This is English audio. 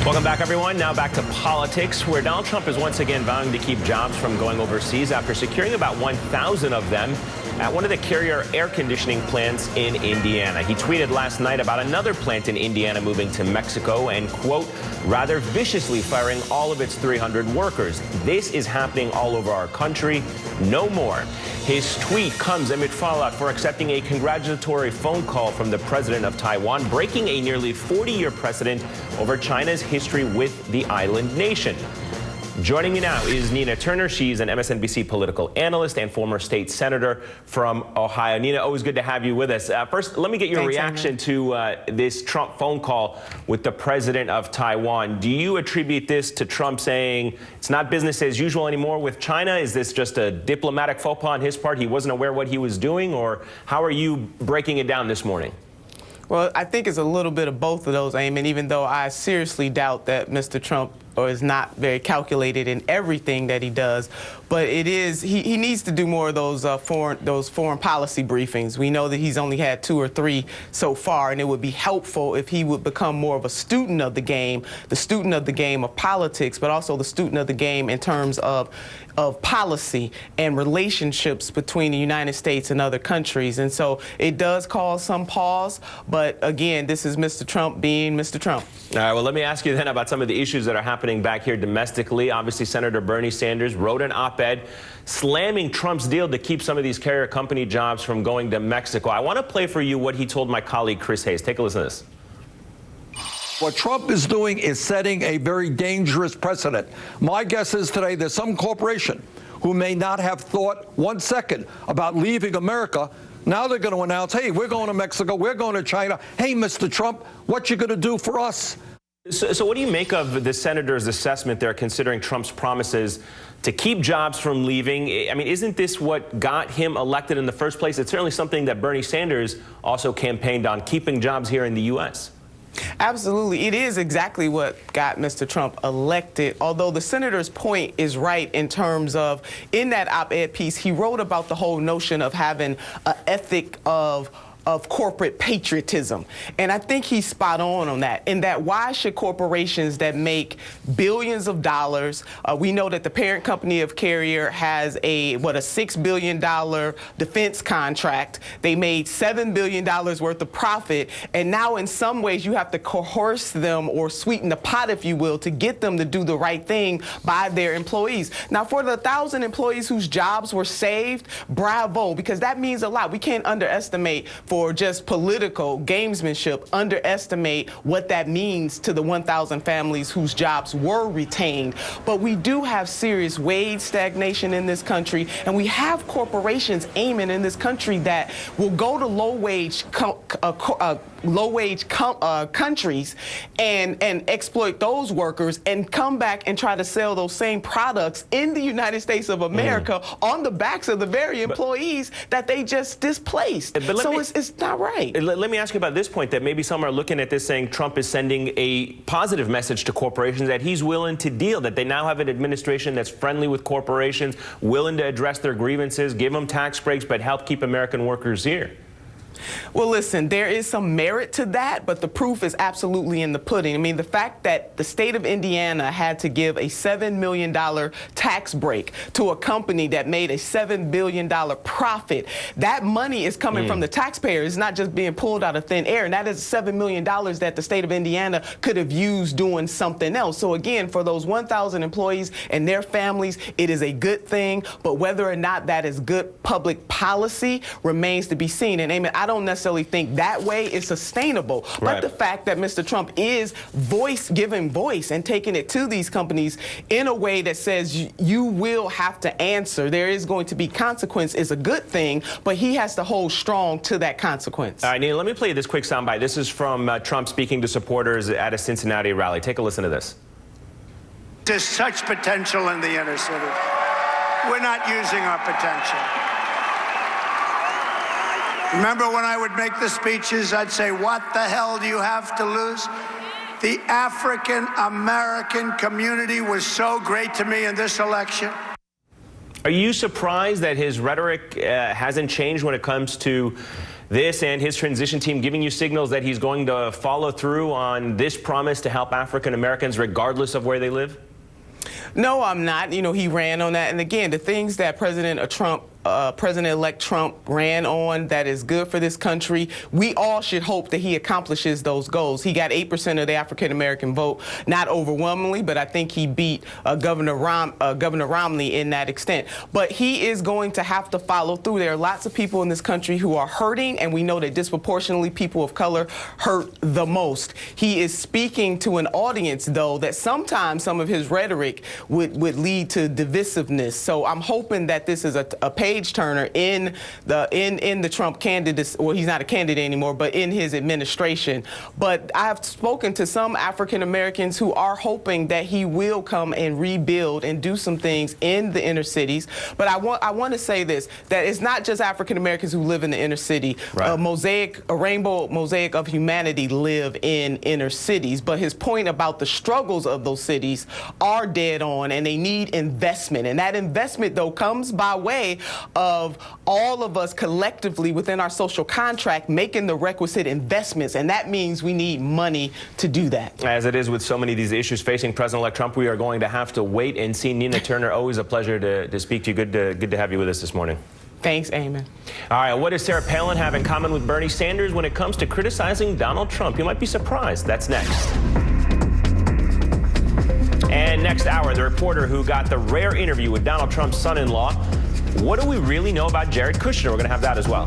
Welcome back, everyone. Now back to politics, where Donald Trump is once again vowing to keep jobs from going overseas after securing about 1,000 of them at one of the Carrier air conditioning plants in Indiana. He tweeted last night about another plant in Indiana moving to Mexico and, quote, rather viciously firing all of its 300 workers. This is happening all over our country. No more. His tweet comes amid fallout for accepting a congratulatory phone call from the president of Taiwan, breaking a nearly 40-year precedent over China's history with the island nation. Joining me now is Nina Turner. She's an MSNBC political analyst and former state senator from Ohio. Nina, always good to have you with us. First, let me get your reaction to this Trump phone call with the president of Taiwan. Do you attribute this to Trump saying it's not business as usual anymore with China? Is this just a diplomatic faux pas on his part? He wasn't aware what he was doing? Or how are you breaking it down this morning? Well, I think it's a little bit of both of those, Eamon, even though I seriously doubt that Mr. Trump is not very calculated in everything that he does. But it is, he needs to do more of those foreign policy briefings. We know that he's only had 2 or 3 so far, and it would be helpful if he would become more of a student of the game of politics, but also the student of the game in terms of policy and relationships between the United States and other countries. And so it does cause some pause, but again, this is Mr. Trump being Mr. Trump. All right, well, let me ask you then about some of the issues that are happening back here domestically. Obviously, Senator Bernie Sanders wrote an op-ed slamming Trump's deal to keep some of these carrier company jobs from going to Mexico. I want to play for you what he told my colleague Chris Hayes. Take a listen to this. What Trump is doing is setting a very dangerous precedent. My guess is today there's some corporation who may not have thought 1 second about leaving America. Now they're going to announce, hey, we're going to Mexico, we're going to China. Hey, Mr. Trump, what you going to do for us? So what do you make of the senator's assessment there, considering Trump's promises to keep jobs from leaving? I mean, isn't this what got him elected in the first place? It's certainly something that Bernie Sanders also campaigned on, keeping jobs here in the U.S. Absolutely. It is exactly what got Mr. Trump elected, although the senator's point is right in terms of, in that op-ed piece, he wrote about the whole notion of having an ethic of corporate patriotism. And I think he's spot on that. In that, why should corporations that make billions of dollars, we know that the parent company of Carrier has a $6 billion defense contract. They made $7 billion worth of profit. And now in some ways you have to coerce them or sweeten the pot, if you will, to get them to do the right thing by their employees. Now, for the 1,000 employees whose jobs were saved, bravo, because that means a lot. We can't underestimate, for just political gamesmanship, underestimate what that means to the 1,000 families whose jobs were retained. But we do have serious wage stagnation in this country, and we have corporations aiming in this country that will go to low-wage countries and exploit those workers and come back and try to sell those same products in the United States of America on the backs of the very employees that they just displaced. So it's not right. Let me ask you about this point, that maybe some are looking at this saying Trump is sending a positive message to corporations, that he's willing to deal, that they now have an administration that's friendly with corporations, willing to address their grievances, give them tax breaks, but help keep American workers here. Well, listen, there is some merit to that, but the proof is absolutely in the pudding. I mean, the fact that the state of Indiana had to give a $7 million tax break to a company that made a $7 billion profit, that money is coming from the taxpayers. It's not just being pulled out of thin air, and that is $7 million that the state of Indiana could have used doing something else. So again, for those 1,000 employees and their families, it is a good thing, but whether or not that is good public policy remains to be seen. And Eamon, I don't necessarily think that way is sustainable. But the fact that Mr. Trump is giving voice and taking it to these companies in a way that says you will have to answer, there is going to be consequence, is a good thing, but he has to hold strong to that consequence. All right, Nina, let me play this quick soundbite. This is from Trump speaking to supporters at a Cincinnati rally. Take a listen to this. There's such potential in the inner city. We're not using our potential. Remember when I would make the speeches, I'd say, what the hell do you have to lose? The African-American community was so great to me in this election. Are you surprised that his rhetoric hasn't changed when it comes to This and his transition team giving you signals that he's going to follow through on this promise to help African Americans regardless of where they live? No, I'm not. You know, he ran on that. And again, the things that President-elect Trump ran on that is good for this country, we all should hope that he accomplishes those goals. He got 8% of the African-American vote, not overwhelmingly, but I think he beat Governor Romney in that extent. But he is going to have to follow through. There are lots of people in this country who are hurting, and we know that disproportionately people of color hurt the most. He is speaking to an audience, though, that sometimes some of his rhetoric would lead to divisiveness. So I'm hoping that this is a page turner in the Trump candidacy. Well, he's not a candidate anymore, but in his administration. But I have spoken to some African Americans who are hoping that he will come and rebuild and do some things in the inner cities. But I want to say this, that it's not just African Americans who live in the inner city. Right. A rainbow mosaic of humanity live in inner cities. But his point about the struggles of those cities are dead on, and they need investment. And that investment, though, comes by way of all of us collectively within our social contract making the requisite investments. And that means we need money to do that. As it is with so many of these issues facing President-elect Trump, we are going to have to wait and see. Nina Turner, always a pleasure to speak to you. Good to have you with us this morning. Thanks, Eamon. All right, what does Sarah Palin have in common with Bernie Sanders when it comes to criticizing Donald Trump? You might be surprised. That's next. And next hour, the reporter who got the rare interview with Donald Trump's son-in-law. What do we really know about Jared Kushner? We're going to have that as well.